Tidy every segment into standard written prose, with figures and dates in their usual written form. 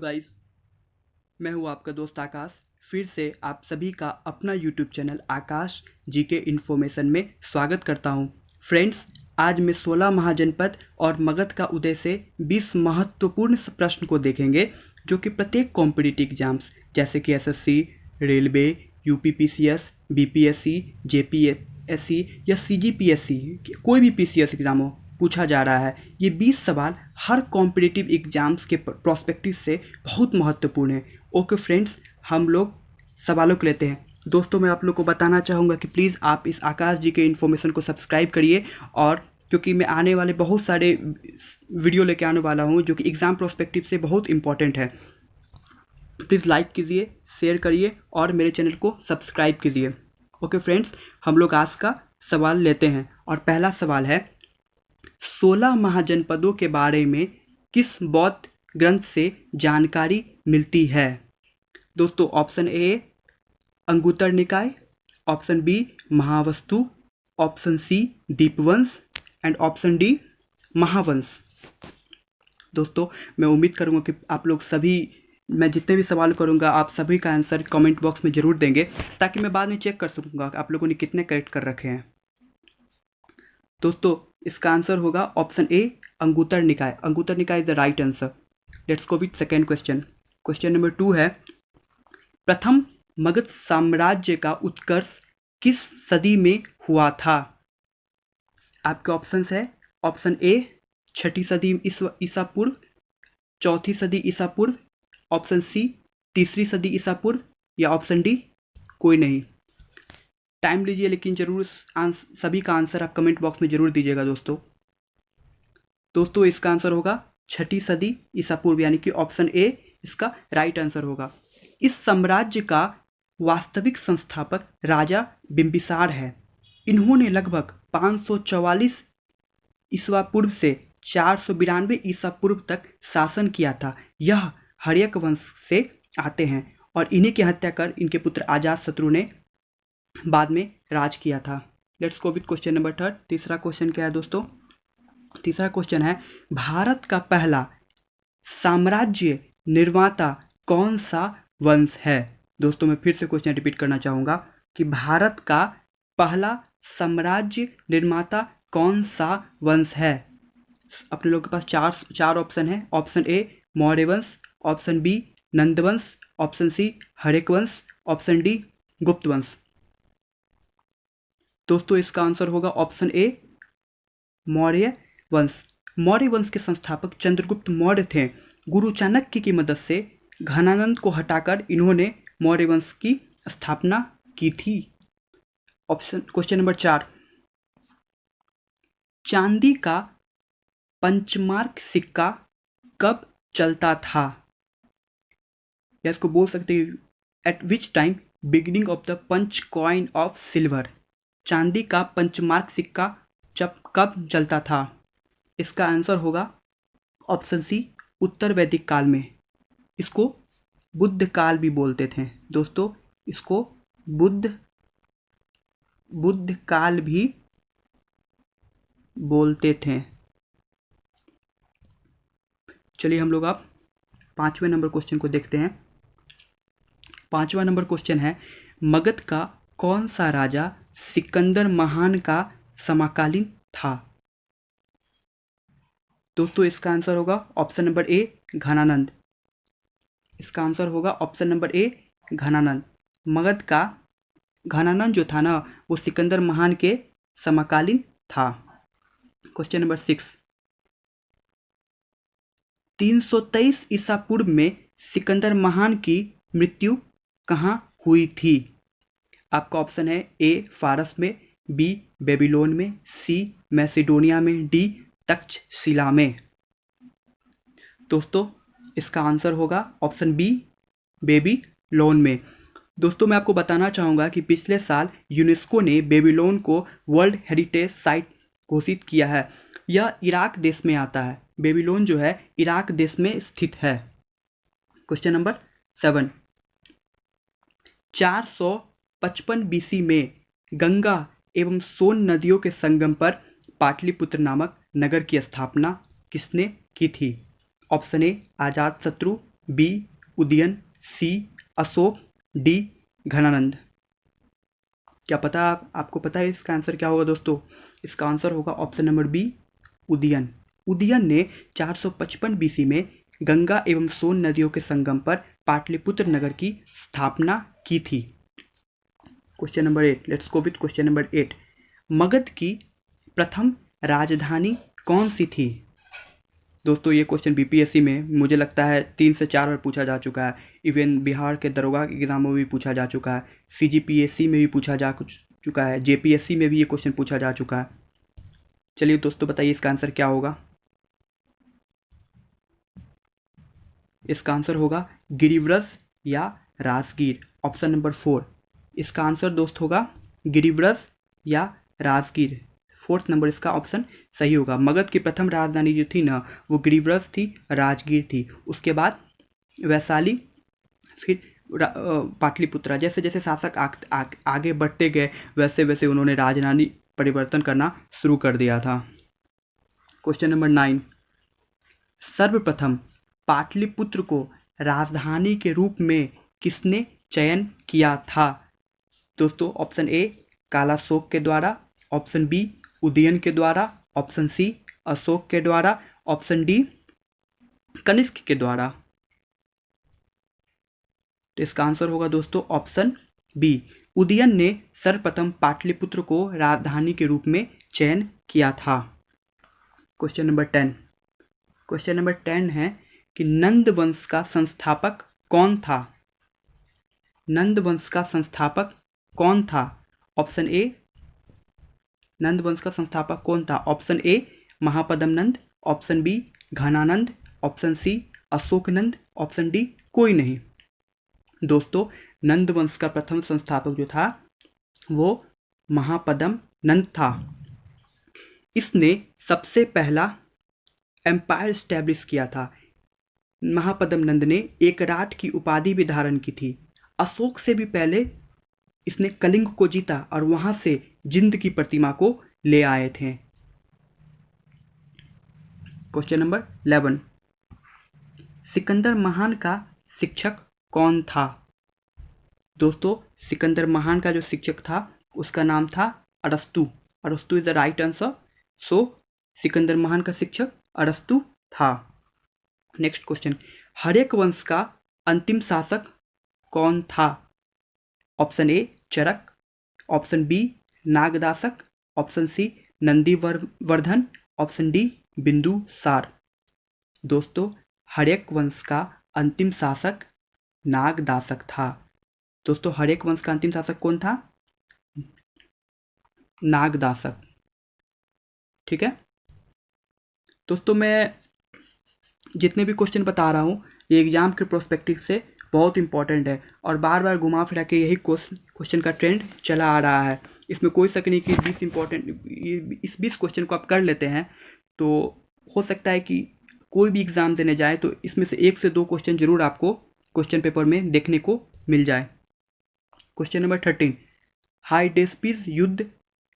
Guys, मैं हूँ आपका दोस्त आकाश। फिर से आप सभी का अपना यूट्यूब चैनल आकाश जीके इन्फॉर्मेशन में स्वागत करता हूँ। फ्रेंड्स, आज मैं 16 महाजनपद और मगध का उदय से 20 महत्वपूर्ण प्रश्न को देखेंगे जो कि प्रत्येक कॉम्पिटिटिव एग्जाम्स जैसे कि SSC, railway, UPPCS, BPSC, JPSC या सीजीपीएससी, कोई भी पीसीएस एग्जाम हो, पूछा जा रहा है। ये 20 सवाल हर कॉम्पिटिटिव एग्जाम्स के प्रोस्पेक्टिव से बहुत महत्वपूर्ण है। ओके फ्रेंड्स, हम लोग सवालों को लेते हैं। दोस्तों, मैं आप लोग को बताना चाहूँगा कि प्लीज़ आप इस आकाश जी के इन्फॉर्मेशन को सब्सक्राइब करिए, और क्योंकि मैं आने वाले बहुत सारे वीडियो लेके आने वाला हूँ जो कि एग्ज़ाम प्रोस्पेक्टिव से बहुत इंपॉर्टेंट है। प्लीज़ लाइक कीजिए, शेयर करिए और मेरे चैनल को सब्सक्राइब कीजिए। ओके फ्रेंड्स, हम लोग आज का सवाल लेते हैं और पहला सवाल है, 16 महाजनपदों के बारे में किस बौद्ध ग्रंथ से जानकारी मिलती है? दोस्तों, option A Anguttara Nikaya, option B Mahavastu, option C Dipavamsa and option D Mahavamsa. दोस्तों, मैं उम्मीद करूंगा कि आप लोग सभी, मैं जितने भी सवाल करूंगा आप सभी का आंसर कमेंट बॉक्स में ज़रूर देंगे ताकि मैं बाद में चेक कर सकूंगा आप लोगों ने कितने करेक्ट कर रखे हैं। दोस्तों, इसका आंसर होगा ऑप्शन ए अंगुत्तर निकाय। अंगुत्तर निकाय is the right answer. Let's go with second question. Question number 2 है, प्रथम मगध साम्राज्य का उत्कर्ष किस सदी में हुआ था? आपके ऑप्शंस है, ऑप्शन ए 6ठी सदी ईसा पूर्व, 4थी सदी ईसा पूर्व, ऑप्शन सी 3री सदी ईसा पूर्व या ऑप्शन डी कोई नहीं। टाइम लीजिए, लेकिन जरूर सभी का आंसर आप कमेंट बॉक्स में जरूर दीजिएगा। दोस्तों, इसका आंसर होगा 6ठी सदी ईसा पूर्व, यानी कि ऑप्शन ए इसका राइट आंसर होगा। इस साम्राज्य का वास्तविक संस्थापक राजा बिंबिसार है। इन्होंने लगभग 544 ईसा पूर्व से 492 ईसा पूर्व तक शासन किया था। यह हर्यक वंश से आते हैं और इन्हीं की हत्या कर इनके पुत्र अजातशत्रु ने बाद में राज किया था। Let's go with question number 3। तीसरा क्वेश्चन क्या है दोस्तों? तीसरा क्वेश्चन है, भारत का पहला साम्राज्य निर्माता कौन सा वंश है? दोस्तों, मैं फिर से क्वेश्चन रिपीट करना चाहूँगा कि भारत का पहला साम्राज्य निर्माता कौन सा वंश है? अपने लोगों के पास चार ऑप्शन है। ऑप्शन ए मौर्य वंश, ऑप्शन बी नंद वंश, ऑप्शन सी हर्यक वंश, ऑप्शन डी गुप्त वंश। दोस्तों, इसका आंसर होगा ऑप्शन ए मौर्य वंश। मौर्य वंश के संस्थापक चंद्रगुप्त मौर्य थे। गुरु चाणक्य की मदद से घनानंद को हटाकर इन्होंने मौर्य वंश की स्थापना की थी। ऑप्शन क्वेश्चन नंबर 4, चांदी का पंचमार्क सिक्का कब चलता था? या इसको बोल सकते हैं, at which time beginning of the punch coin of silver. चांदी का पंचमार्क सिक्का कब चलता था? इसका आंसर होगा ऑप्शन सी उत्तर वैदिक काल में। इसको बुद्ध काल भी बोलते थे दोस्तों, इसको बुद्ध काल भी बोलते थे। चलिए हम लोग अब 5वें नंबर क्वेश्चन को देखते हैं। 5वां नंबर क्वेश्चन है, मगध का कौन सा राजा सिकंदर महान का समकालीन था? दोस्तों, इसका आंसर होगा ऑप्शन नंबर ए घनानंद। इसका आंसर होगा option number A Ghananand. Magadh का घनानंद जो था ना, वो सिकंदर महान के समकालीन था। क्वेश्चन नंबर 6, 323 ईसा पूर्व में सिकंदर महान की मृत्यु कहाँ हुई थी? आपका ऑप्शन है ए फारस में, बी बेबीलोन में, सी मैसिडोनिया में, डी तक्षशिला में। दोस्तों, इसका आंसर होगा ऑप्शन बी बेबीलोन में। दोस्तों, मैं आपको बताना चाहूँगा कि पिछले साल यूनेस्को ने बेबीलोन को वर्ल्ड हेरिटेज साइट घोषित किया है। यह इराक देश में आता है। बेबीलोन जो है इराक देश में स्थित है। क्वेश्चन नंबर 7, 455 बीसी में गंगा एवं सोन नदियों के संगम पर पाटलिपुत्र नामक नगर की स्थापना किसने की थी? Option A Ajatashatru, B Udayan, C Ashok, D Ghananand. क्या पता आपको पता है इसका आंसर क्या होगा दोस्तों? इसका आंसर होगा option number B Udayan. Udayan ने 455 बीसी में गंगा एवं सोन नदियों के संगम पर पाटलिपुत्र नगर की स्थापना की थी। Question number 8, let's go with question number 8। Magadh की प्रथम राजधानी कौन सी थी? दोस्तों ये क्वेश्चन बीपीएससी में मुझे लगता है 3 से 4 बार पूछा जा चुका है। इवन बिहार के दरोगा के एग्जामों में भी पूछा जा चुका है, सीजीपीएससी में भी पूछा जा चुका है, जेपीएससी में भी ये क्वेश्चन पूछा जा चुका है। चलिए दोस्तों बताइए इसका आंसर क्या होगा? इसका आंसर होगा गिरिव्रज या राजगीर, ऑप्शन नंबर 4। इसका आंसर दोस्त होगा गिरिव्रज या राजगीर, 4th नंबर इसका ऑप्शन सही होगा। मगध की प्रथम राजधानी जो थी ना वो गिरिव्रज थी, राजगीर थी। उसके बाद वैशाली, फिर पाटलिपुत्रा। जैसे जैसे शासक आगे बढ़ते गए वैसे वैसे उन्होंने राजधानी परिवर्तन करना शुरू कर दिया था। Question number 9। सर्वप्रथम पाटलिपुत्र को राजधानी के रूप में किसने चयन किया था? दोस्तों ऑप्शन ए कालाशोक के द्वारा, ऑप्शन बी उदयन के द्वारा, ऑप्शन सी अशोक के द्वारा, ऑप्शन डी कनिष्क के द्वारा। तो इसका आंसर होगा दोस्तों ऑप्शन बी, उदयन ने सर्वप्रथम पाटलिपुत्र को राजधानी के रूप में चयन किया था। Question number 10। क्वेश्चन नंबर 10 है कि नंद वंश का संस्थापक कौन था? नंद वंश का संस्थापक कौन था? ऑप्शन ए, नंद वंश का संस्थापक कौन था? Option A Mahapadma Nanda, option B Dhanananda, option C Ashokananda, option D कोई नहीं। दोस्तों नंद वंश का प्रथम संस्थापक जो था वो महापद्म नंद था। इसने सबसे पहला एम्पायर स्टैब्लिश किया था। महापद्म नंद ने एक राट की उपाधि भी धारण की थी। अशोक से भी पहले इसने कलिंग को जीता और वहां से जिंद की प्रतिमा को ले आए थे। Question number 11। सिकंदर महान का शिक्षक कौन था? दोस्तों सिकंदर महान का जो शिक्षक था उसका नाम था अरस्तु। अरस्तु इज द राइट आंसर। सो सिकंदर महान का शिक्षक अरस्तु था। नेक्स्ट क्वेश्चन, हर्यक वंश का अंतिम शासक कौन था? Option A Charaka, option B Nagadasaka, option C Nandivardhana, option D Bindusara. दोस्तों हर्यक वंश का अंतिम शासक नागदासक था। दोस्तों हर्यक वंश का अंतिम शासक कौन था? नागदासक। ठीक है दोस्तों, मैं जितने भी क्वेश्चन बता रहा हूँ ये एग्जाम के प्रोस्पेक्टिव से बहुत इंपॉर्टेंट है और बार बार घुमा फिरा के यही क्वेश्चन का ट्रेंड चला आ रहा है। इसमें कोई शक नहीं कि 20 इंपॉर्टेंट इस 20 क्वेश्चन को आप कर लेते हैं तो हो सकता है कि कोई भी एग्ज़ाम देने जाए तो इसमें से 1 से 2 क्वेश्चन जरूर आपको क्वेश्चन पेपर में देखने को मिल जाए। क्वेश्चन नंबर 13, हाइडेस्पिस युद्ध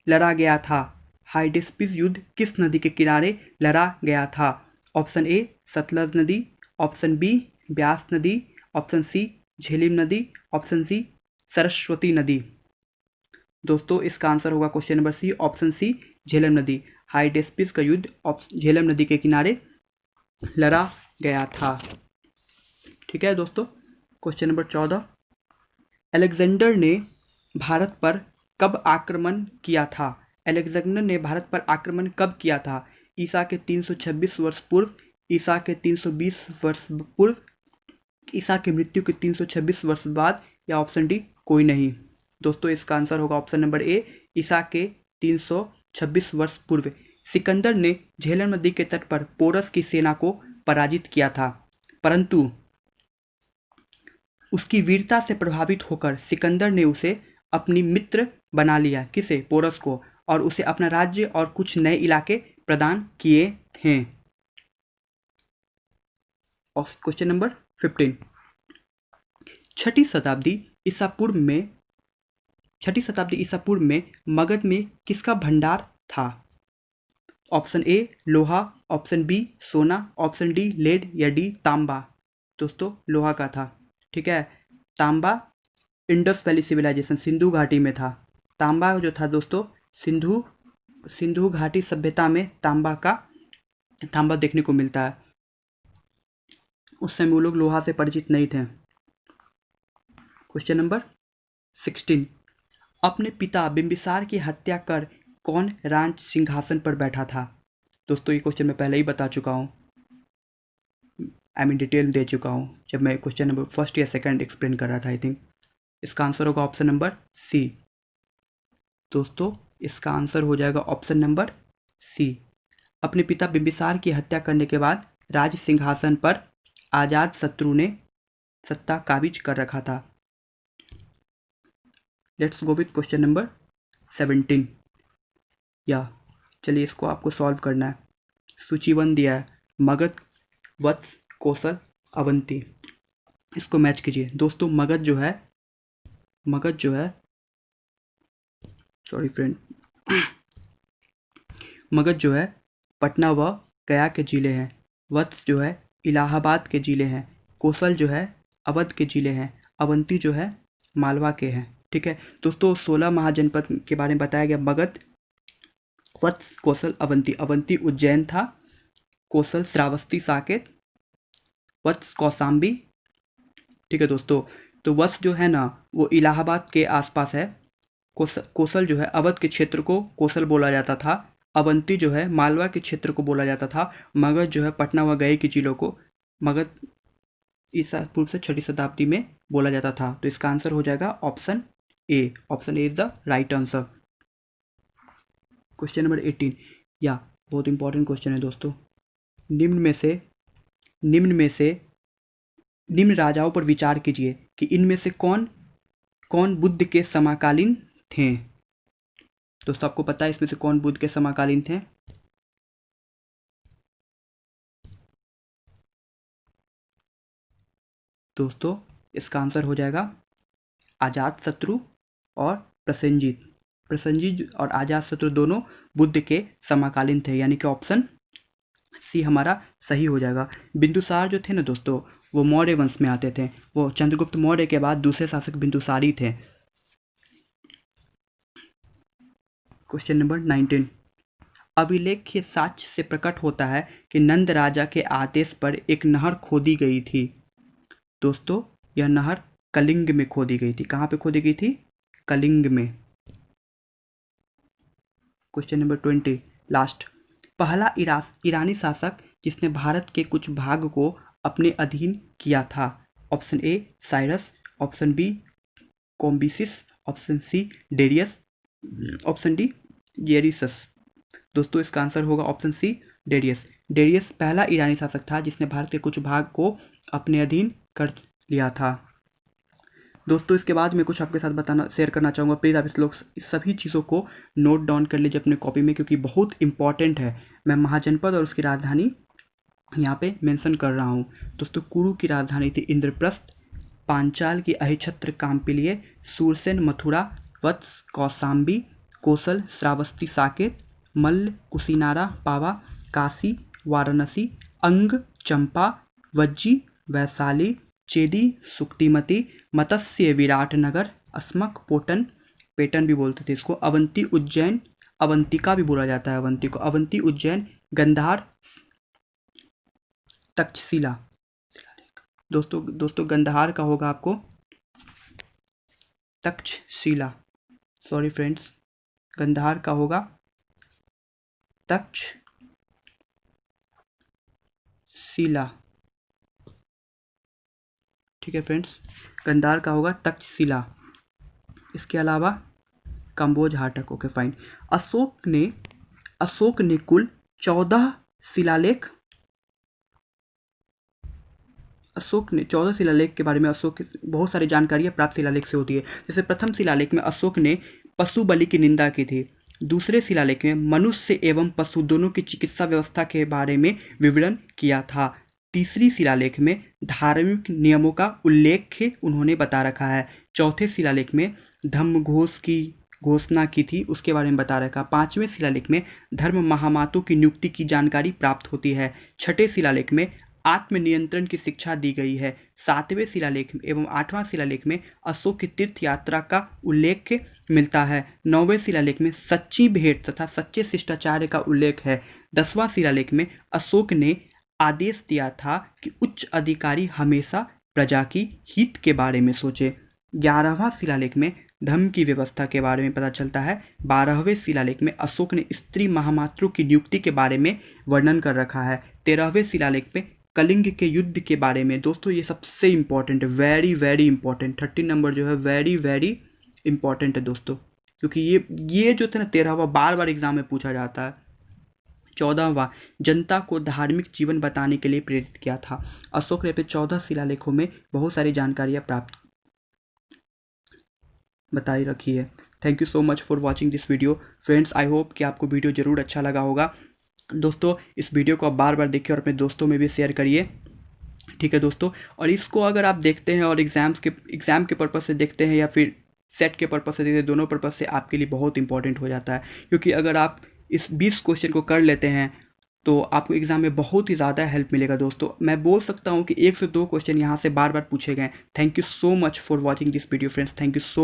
लड़ा गया था। हाइडेस्पिस युद्ध किस नदी के किनारे लड़ा गया था? ऑप्शन ए सतलज नदी, ऑप्शन बी ब्यास नदी, ऑप्शन सी झेलम नदी, ऑप्शन सी सरस्वती नदी। दोस्तों इसका आंसर होगा question number C, option C Jhelum नदी। हाइडेस्पिस का युद्ध झेलम नदी के किनारे लड़ा गया था। ठीक है दोस्तों, क्वेश्चन नंबर 14, अलेक्जेंडर ने भारत पर कब आक्रमण किया था? अलेक्जेंडर ने भारत पर आक्रमण कब किया था? ईसा के 326 वर्ष पूर्व, ईसा के 320 वर्ष पूर्व, ईसा की मृत्यु के 326 वर्ष बाद, या ऑप्शन डी कोई नहीं। दोस्तों इसका आंसर होगा ऑप्शन नंबर ए, ईसा के 326 वर्ष पूर्व। सिकंदर ने झेलम नदी के तट पर पोरस की सेना को पराजित किया था, परंतु उसकी वीरता से प्रभावित होकर सिकंदर ने उसे अपनी मित्र बना लिया। किसे? पोरस को, और उसे अपना राज्य और कुछ नए इलाके प्रदान किए थे। क्वेश्चन नंबर 15, छठी शताब्दी ईसा पूर्व में मगध में किसका भंडार था? ऑप्शन ए लोहा, ऑप्शन बी सोना, ऑप्शन डी लेड या डी तांबा। दोस्तों लोहा का था। ठीक है। तांबा इंडस वैली सिविलाइजेशन सिंधु घाटी में था। तांबा जो था दोस्तों सिंधु सिंधु घाटी सभ्यता में तांबा देखने को मिलता है। उस समय वो लोग लोहा से परिचित नहीं थे। Question number 16। अपने पिता बिंबिसार की हत्या कर कौन राज सिंहासन पर बैठा था? दोस्तों ये क्वेश्चन मैं पहले ही बता चुका हूँ, डिटेल दे चुका हूँ जब मैं क्वेश्चन नंबर फर्स्ट या सेकंड एक्सप्लेन कर रहा था। आई थिंक इसका आंसर होगा ऑप्शन नंबर सी। दोस्तों इसका आंसर हो जाएगा ऑप्शन नंबर सी। अपने पिता बिंबिसार की हत्या करने के बाद राज सिंहासन पर आजाद शत्रु ने सत्ता काबिज कर रखा था। Let's go with question number 17। या चलिए इसको आपको सॉल्व करना है। सूचीबद्ध दिया है मगध, वत्स, कौशल, अवंती। इसको मैच कीजिए। दोस्तों मगध जो है सॉरी फ्रेंड मगध जो है पटना व गया के जिले हैं। वत्स जो है इलाहाबाद के जिले हैं। कौशल जो है अवध के जिले हैं। अवंती जो है मालवा के हैं। ठीक है दोस्तों 16 महाजनपद के बारे में बताया गया। मगध, वत्स, कौशल, अवंती। अवंती उज्जैन था, कौशल श्रावस्ती साकेत, वत्स कौशाम्बी। ठीक है दोस्तों, तो वत्स जो है ना वो इलाहाबाद के आसपास है। कौशल जो है अवध के क्षेत्र को कौशल बोला जाता था। अवंती जो है मालवा के क्षेत्र को बोला जाता था। मगध जो है पटना व गया के जिलों को मगध ईसा पूर्व से 6वीं शताब्दी में बोला जाता था। तो इसका आंसर हो जाएगा option A. Option A is the right answer. Question number 18 या बहुत इंपॉर्टेंट क्वेश्चन है दोस्तों। निम्न राजाओं पर विचार कीजिए कि इनमें से कौन कौन बुद्ध के समकालीन थे। दोस्तों आपको पता है इसमें से कौन बुद्ध के समकालीन थे? दोस्तों इसका आंसर हो जाएगा अजातशत्रु और प्रसेनजीत। प्रसेनजीत और अजातशत्रु दोनों बुद्ध के समकालीन थे, यानी कि ऑप्शन सी हमारा सही हो जाएगा। बिंदुसार जो थे ना दोस्तों वो मौर्य वंश में आते थे। वो चंद्रगुप्त मौर्य के बाद दूसरे शासक बिंदुसारी थे। Question number 19। अभिलेख्य साक्ष्य से प्रकट होता है कि नंद राजा के आदेश पर एक नहर खोदी गई थी। दोस्तों यह नहर कलिंग में खोदी गई थी। कहाँ पे खोदी गई थी? कलिंग में। Question number 20 last. पहला ईरानी शासक जिसने भारत के कुछ भाग को अपने अधीन किया था। Option A Cyrus, option B Cambyses, option C Darius, option D Xerxes. दोस्तों इसका आंसर होगा ऑप्शन सी डेरियस। डेरियस पहला ईरानी शासक था जिसने भारत के कुछ भाग को अपने अधीन कर लिया था। दोस्तों इसके बाद मैं कुछ आपके साथ शेयर करना चाहूँगा। प्लीज़ आप इस सभी चीज़ों को नोट डाउन कर लीजिए अपने कॉपी में, क्योंकि बहुत इंपॉर्टेंट है। मैं महाजनपद और उसकी राजधानी यहाँ पे मेंशन कर रहा हूँ। दोस्तों कुरु की राजधानी थी इंद्रप्रस्थ, पांचाल की अहिछत्र काम्पिल्य, सूरसेन मथुरा, वत्स कौशाम्बी, कौशल श्रावस्ती साकेत, मल्ल कुशीनारा पावा, काशी वाराणसी, अंग चंपा, वज्जी वैशाली, चेदी सुक्तिमती, मत्स्य विराटनगर, अस्मक पोटन, पेटन भी बोलते थे इसको, अवंती उज्जैन, अवंतिका भी बोला जाता है अवंती को, अवंती उज्जैन, गंधार, तक्षशिला। दोस्तों गंधार का होगा आपको तक्षशिला। सॉरी फ्रेंड्स, गंधार का होगा तक्षशिला। ठीक है फ्रेंड्स, गंधार का होगा तक्षशिला। इसके अलावा कंबोज हाटक। Okay fine. अशोक ने कुल 14 शिलालेख के बारे में अशोक बहुत सारी जानकारियाँ प्राप्त शिलालेख से होती है। जैसे प्रथम शिलालेख में अशोक ने पशु बलि की निंदा की थी। दूसरे शिलालेख में मनुष्य एवं पशु दोनों की चिकित्सा व्यवस्था के बारे में विवरण किया था। तीसरी शिलालेख में धार्मिक नियमों का उल्लेख उन्होंने बता रखा है। चौथे शिलालेख में धम्मघोष की घोषणा की थी, उसके बारे में बता रखा। पांचवें शिलालेख में धर्म महामातों की नियुक्ति की जानकारी प्राप्त होती है। छठे शिलालेख में आत्मनियंत्रण की शिक्षा दी गई है। 7वें शिलालेख एवं 8वां शिलालेख में अशोक की तीर्थ यात्रा का उल्लेख मिलता है। 9वें शिलालेख में सच्ची भेंट तथा सच्चे शिष्टाचार का उल्लेख है। 10वां शिलालेख में अशोक ने आदेश दिया था कि उच्च अधिकारी हमेशा प्रजा की हित के बारे में सोचे। 11वां शिलालेख में धर्म की व्यवस्था के बारे में पता चलता है। 12वें शिलालेख में अशोक ने स्त्री महामात्रों की नियुक्ति के बारे में वर्णन कर रखा है। 13वें शिलालेख में कलिंग के युद्ध के बारे में, दोस्तों ये सबसे इम्पोर्टेंट है, वेरी वेरी इंपॉर्टेंट, 13 नंबर जो है वेरी वेरी इंपॉर्टेंट है दोस्तों, क्योंकि ये जो था ना 13वां बार बार एग्जाम में पूछा जाता है। 14वां जनता को धार्मिक जीवन बताने के लिए प्रेरित किया था। अशोक ने अपने 14 शिलालेखों में बहुत सारी जानकारियाँ प्राप्त बताई रखी है। Thank you so much for watching this video friends. I hope कि आपको वीडियो ज़रूर अच्छा लगा होगा। दोस्तों इस वीडियो को आप बार बार देखिए और अपने दोस्तों में भी शेयर करिए, ठीक है दोस्तों। और इसको अगर आप देखते हैं और एग्ज़ाम के पर्पज़ से देखते हैं या फिर सेट के पर्पज़ से देखते हैं, दोनों पर्पज़ से आपके लिए बहुत इंपॉर्टेंट हो जाता है, क्योंकि अगर आप इस 20 क्वेश्चन को कर लेते हैं तो आपको एग्जाम में बहुत ही ज़्यादा हेल्प मिलेगा दोस्तों। मैं बोल सकता हूँ कि 1 से 2 क्वेश्चन यहाँ से बार बार पूछे गए। Thank you so much for watching this video friends. Thank you so